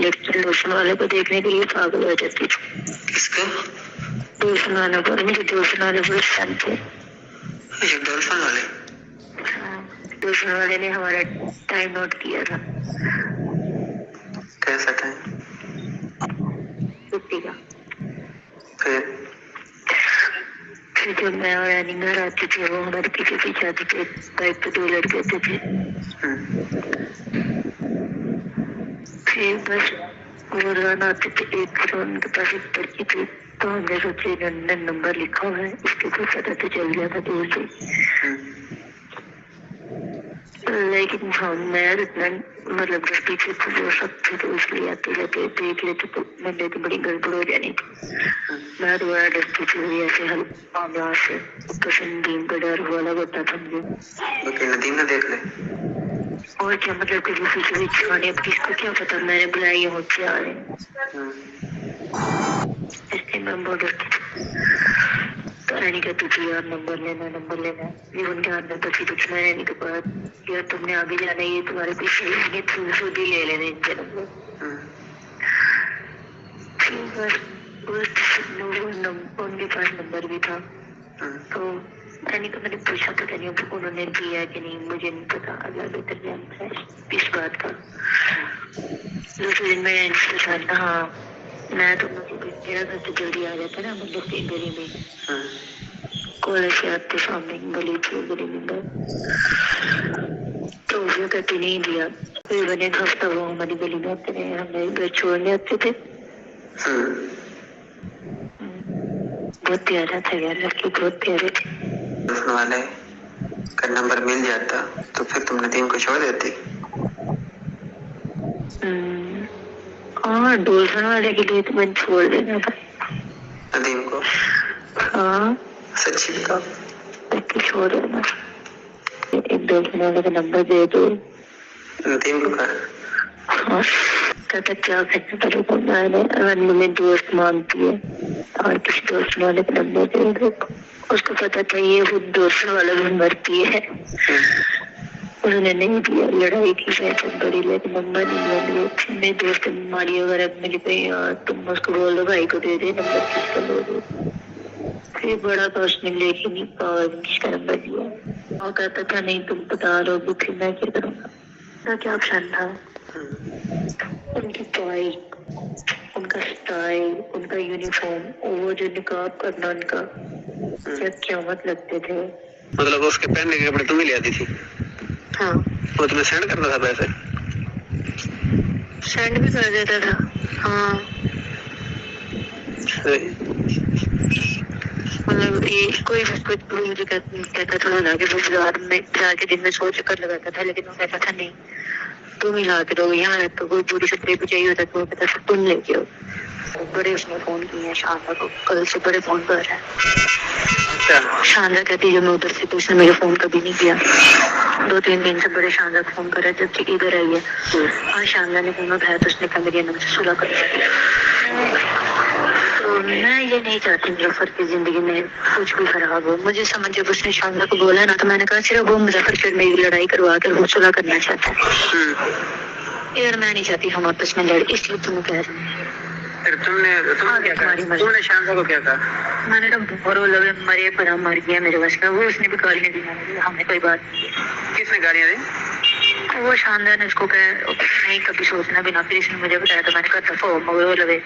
लेकिन रोशन वाले को देखने के लिए पागल हो जाती थी। किसको? रोशन वाले को, मुझे रोशन वाले बहुत पसंद थे। ये डॉल्फिन वाले? रोशन वाले ने हमारा टाइम नोट किया था। कैसा टाइम? छुट्टी का। फिर जब मैं और रानी घर आती थी, वो हमारे पीछे पीछे आती थी। बाइक पे 2 लड़के होते थे। फिर बस वो रोना आते थे, एक फिर उनके पास एक लड़की थी, तो हमने सोचे इन्होंने नंबर लिखा हुआ है, इसके तो पता तो चल गया था दूर से। लेकिन हम मैं इतना मतलब बस पीछे थे वो सब थे, तो इसलिए आते जाते देख लेते तो मैंने तो बड़ी गड़बड़ हो जानी थी। मैं तो बड़ा डरती थी, ऐसे हल्का मामला से पसंद दीन का डर हुआ लगता था मुझे। नदीम ने देख ले और क्या मतलब कि किसी भी खाने, अब किसको क्या पता मैंने बुलाया ये मुझसे आ रहे हैं, इसलिए मैं बहुत डरती थी। तो रानी कहती थी यार नंबर लेना। ये उनके हाथ में बची कुछ मैं रानी के पास, यार तुमने आगे जाना, ये तुम्हारे पीछे ये खुद ही ले लेने इनसे नंबर। उनके पास नंबर भी था, तो रानी को मैंने पूछा तो नहीं उन्होंने दिया कि नहीं, मुझे नहीं पता, अल्लाह बेहतर जानता है इस बात का। दूसरे दिन मैं इनसे पूछा, हाँ मैं तो मेरा घर तो जल्दी आ जाता ना, मतलब कि गली में कॉलेज से आते सामने गली थी, गली में तो वो कहते नहीं दिया। फिर मैंने एक हफ्ता वो हमारी गली में आते रहे, हमें घर छोड़ने आते थे। बहुत प्यारा था यार, लड़के बहुत प्यारे थे। वाले का नंबर मिल जाता तो फिर तुम नदीम को छोड़ देती। हाँ डॉल्फिन वाले के लिए तो मैंने छोड़ देना था नदीम को। हाँ सच्ची बताओ। छोड़ देना, एक डॉल्फिन वाले का नंबर दे दो। नदीम को कर। हाँ कहता क्या करना पड़ेगा, मैंने दोस्त मानती है और किसी दोस्त वाले का नंबर दे दो। उसको पता था ये खुद दोस्त वाला भी मरती है, उन्होंने नहीं दिया। लड़ाई की शायद बड़ी, लेकिन नंबर नहीं दिया। मेरे दोस्त बीमारी वगैरह मिल गई, यार तुम उसको बोल दो भाई को दे दे नंबर, किसका दो। फिर बड़ा तो उसने लेके नहीं पाया, किसका नंबर दिया और कहता था नहीं तुम बता दो, फिर मैं क्या करूँगा। तो क्या ऑप्शन था, उनकी चॉइस, उनका स्टाइल, उनका यूनिफॉर्म, वो जो निकाब करना उनका क्या मत लगते थे। मतलब उसके पहनने के कपड़े तुम्हें ले आती थी? हाँ वो तुम्हें सेंड करना था पैसे? सेंड भी कर देता था। हाँ मतलब ये कोई मुझे कहता था ना कि वो बाजार के दिन में सोच चक्कर लगाता था, लेकिन वो कहता था नहीं तुम ही ला के दो, यहाँ तो कोई पूरी सप्रे को चाहिए होता तो कहता था तुम लेके आओ। बड़े उसने फोन किए हैं शानदार को, कल से बड़े फोन कर रहा है। शानदार कहती है मैं उधर से, तो उसने मेरे फोन कभी नहीं किया, 2-3 दिन से बड़े शानदार फोन कर रहा है जब कि इधर आई है। हाँ शानदार ने फोन उठाया तो उसने कहा मेरी नंबर से सुलह कर। तो मैं ये नहीं चाहती मुजफ्फर की जिंदगी में कुछ भी खराब हो। मुझे समझ जब उसने शानदार को बोला ना, तो मैंने कहा सिर्फ वो मुजफ्फर से मेरी लड़ाई करवा कर वो सुलह करना चाहता है। यार मैं नहीं चाहती हम आपस में लड़े, इसलिए तुम्हें कह रही हूँ। फिर तुमने शानदार को क्या कहा? मैंने कहा बोलो लगे मरे पर मर गया मेरे बस का। वो उसने भी गालियां दी, हमें कोई बात नहीं। किसने गालियां दी? वो शानदार ने उसको कहा नहीं कभी सोचना भी ना, फिर इसने मुझे बताया तो मैंने कहा दफा हो मगर वो लगे